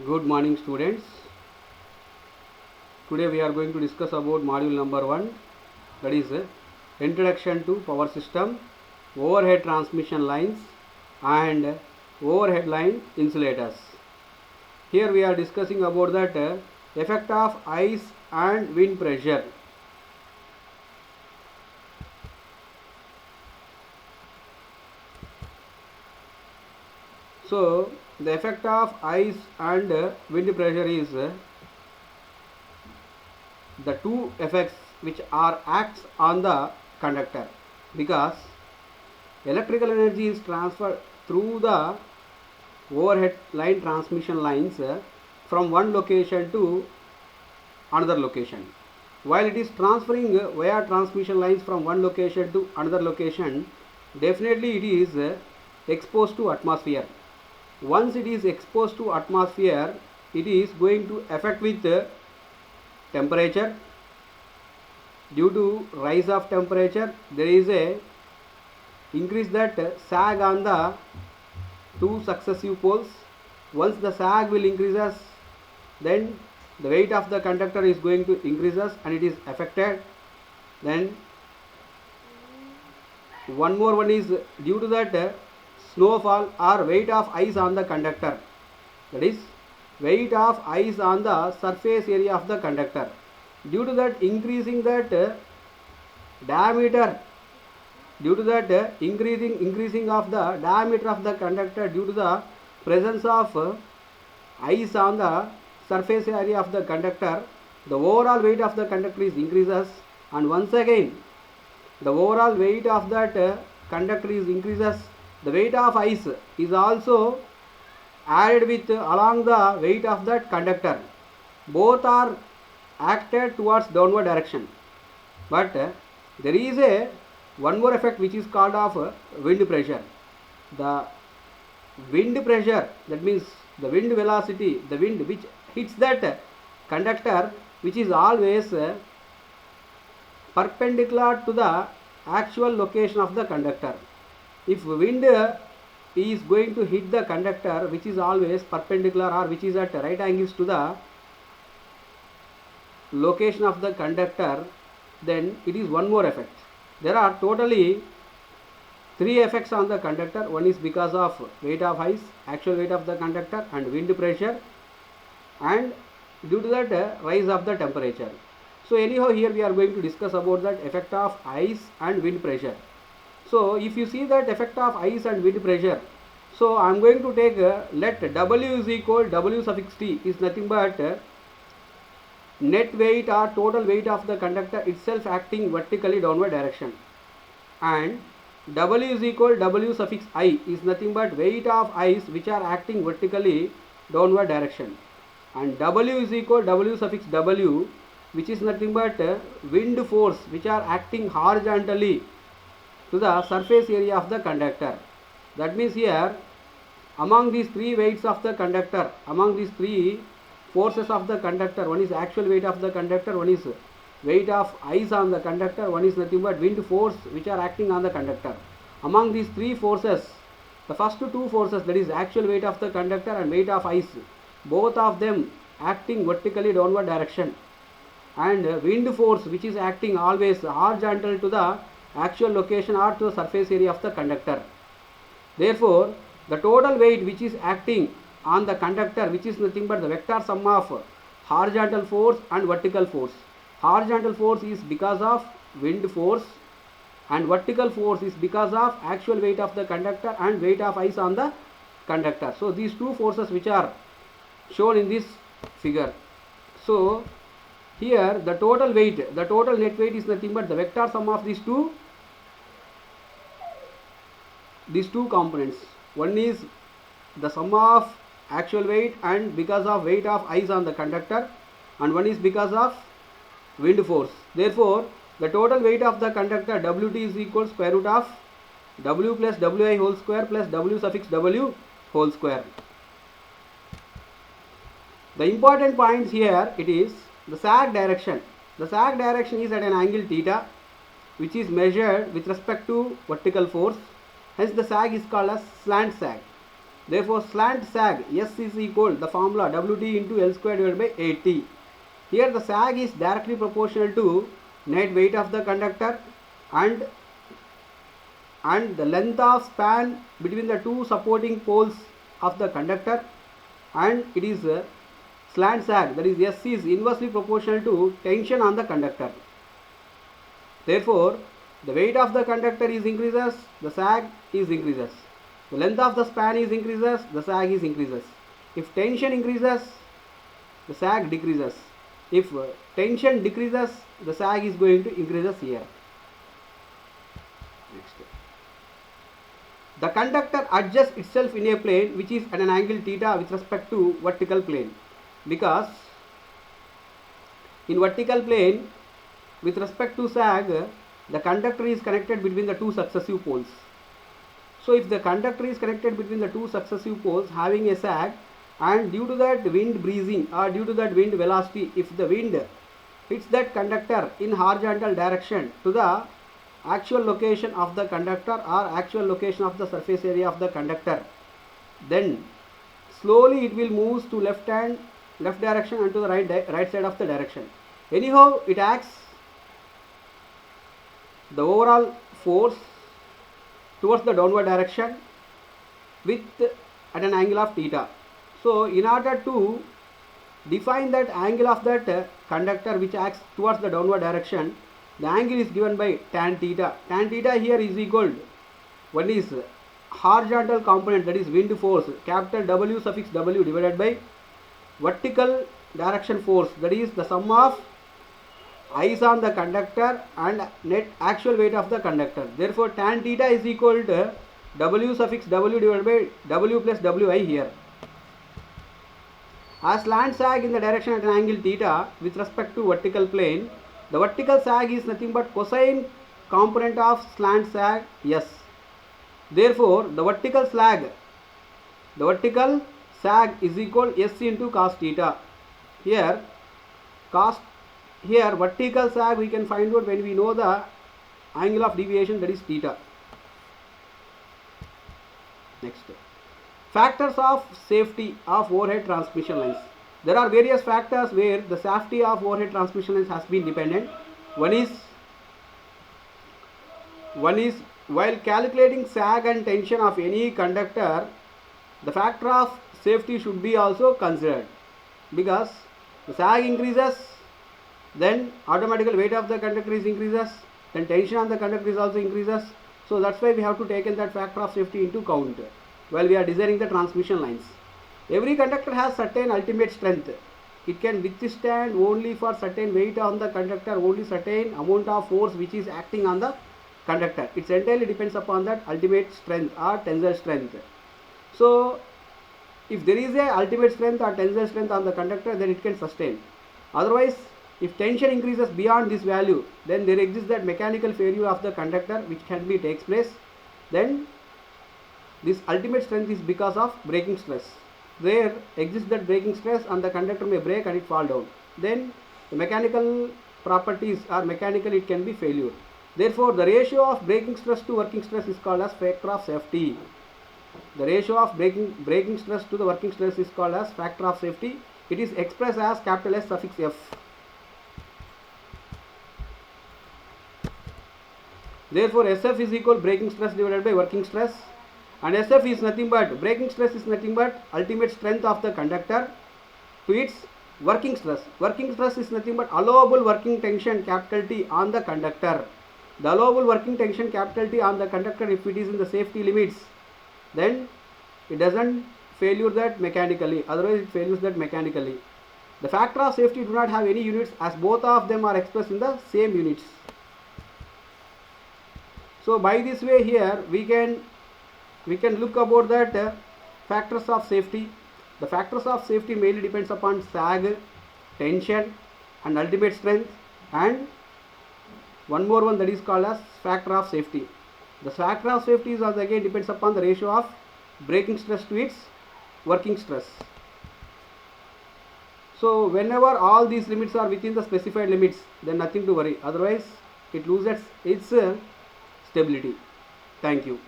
Good morning, students. Today we are going to discuss about module number 1, that is introduction to power system, overhead transmission lines and overhead line insulators. Here we are discussing about that effect of ice and wind pressure. So the effect of ice and wind pressure is the two effects which are acts on the conductor, because electrical energy is transferred through the overhead line transmission lines from one location to another location. While it is transferring via transmission lines from one location to another location, definitely it is exposed to atmosphere. Once it is exposed to atmosphere, it is going to affect with temperature. Due to rise of temperature, there is a increase that sag on the two successive poles. Once the sag will increases, then the weight of the conductor is going to increases and it is affected. Then one more one is due to that snowfall or weight of ice on the conductor, that is weight of ice on the surface area of the conductor. Due to that increasing that diameter, due to that increasing of the diameter of the conductor, due to the presence of ice on the surface area of the conductor, the overall weight of the conductor is increases, and once again the overall weight of that conductor is increases. The weight of ice is also added with along the weight of that conductor. Both are acted towards downward direction, but there is a one more effect which is called of wind pressure. The wind pressure, that means the wind velocity, the wind which hits that conductor, which is always perpendicular to the actual location of the conductor. If wind is going to hit the conductor which is always perpendicular or which is at right angles to the location of the conductor, then it is one more effect. There are totally three effects on the conductor. One is because of weight of ice, actual weight of the conductor, and wind pressure, and due to that rise of the temperature. So anyhow, here we are going to discuss about that effect of ice and wind pressure. So if you see that effect of ice and wind pressure, so I am going to take let W is equal W suffix T is nothing but net weight or total weight of the conductor itself acting vertically downward direction, and W is equal W suffix I is nothing but weight of ice which are acting vertically downward direction, and W is equal W suffix W, which is nothing but wind force which are acting horizontally to the surface area of the conductor. That means here among these three weights of the conductor, among these three forces of the conductor, one is actual weight of the conductor, one is weight of ice on the conductor, one is nothing but wind force which are acting on the conductor. Among these three forces, the first two forces, that is actual weight of the conductor and weight of ice, both of them acting vertically downward direction, and wind force which is acting always horizontal to the actual location or to the surface area of the conductor. Therefore, the total weight which is acting on the conductor, which is nothing but the vector sum of horizontal force and vertical force. Horizontal force is because of wind force, and vertical force is because of actual weight of the conductor and weight of ice on the conductor. So these two forces which are shown in this figure. So here the total weight, the total net weight is nothing but the vector sum of these two components. One is the sum of actual weight and because of weight of ice on the conductor, and one is because of wind force. Therefore, the total weight of the conductor Wt is equal square root of W plus Wi whole square plus W suffix W whole square. The important points here, it is the sag direction. The sag direction is at an angle theta, which is measured with respect to vertical force. Hence the sag is called as slant sag. Therefore, slant sag S is equal the formula WT into L square divided by 8T. Here the sag is directly proportional to net weight of the conductor and the length of span between the two supporting poles of the conductor, and it is slant sag, that is S, is inversely proportional to tension on the conductor. Therefore, the weight of the conductor is increases, the sag is increases. The length of the span is increases, the sag is increases. If tension increases, the sag decreases. If tension decreases, the sag is going to increases here. Next. The conductor adjusts itself in a plane which is at an angle theta with respect to vertical plane, because in vertical plane with respect to sag, the conductor is connected between the two successive poles. So if the conductor is connected between the two successive poles having a sag, and due to that wind breezing or due to that wind velocity, if the wind hits that conductor in horizontal direction to the actual location of the conductor or actual location of the surface area of the conductor, then slowly it will move to left direction and to the right side of the direction. Anyhow, it acts the overall force towards the downward direction with at an angle of theta. So in order to define that angle of that conductor which acts towards the downward direction, the angle is given by tan theta. Tan theta here is equal to, one is horizontal component, that is wind force, capital W suffix W, divided by vertical direction force, that is the sum of ice on the conductor and net actual weight of the conductor. Therefore, tan theta is equal to W suffix W divided by W plus Wi here. As slant sag in the direction at an angle theta with respect to vertical plane, the vertical sag is nothing but cosine component of slant sag S. Therefore, the vertical sag is equal S into cos theta. Here vertical sag we can find out when we know the angle of deviation, that is theta. Next, factors of safety of overhead transmission lines. There are various factors where the safety of overhead transmission lines has been dependent. One is while calculating sag and tension of any conductor, the factor of safety should be also considered, because the sag increases, then automatically weight of the conductor is increases, then tension on the conductor is also increases. So that's why we have to take in that factor of safety into count while we are designing the transmission lines. Every conductor has certain ultimate strength. It can withstand only for certain weight on the conductor, only certain amount of force which is acting on the conductor. It entirely depends upon that ultimate strength or tensile strength. So if there is a ultimate strength or tensile strength on the conductor, then it can sustain. Otherwise, if tension increases beyond this value, then there exists that mechanical failure of the conductor which can be takes place. Then this ultimate strength is because of breaking stress. There exists that breaking stress and the conductor may break and it fall down. Then the mechanical properties or mechanically it can be failure. Therefore, the ratio of breaking stress to working stress is called as factor of safety. The ratio of breaking stress to the working stress is called as factor of safety. It is expressed as capital S suffix F. Therefore, SF is equal breaking stress divided by working stress, and SF is nothing but, breaking stress is nothing but ultimate strength of the conductor to its working stress. Working stress is nothing but allowable working tension capital T on the conductor. The allowable working tension capital T on the conductor, if it is in the safety limits, then it doesn't failure that mechanically, otherwise it failures that mechanically. The factor of safety do not have any units as both of them are expressed in the same units. So by this way here we can look about that factors of safety. The factors of safety mainly depends upon sag, tension and ultimate strength, and one more one that is called as factor of safety. The factor of safety is also again depends upon the ratio of breaking stress to its working stress. So whenever all these limits are within the specified limits, then nothing to worry, otherwise it loses its stability. Thank you.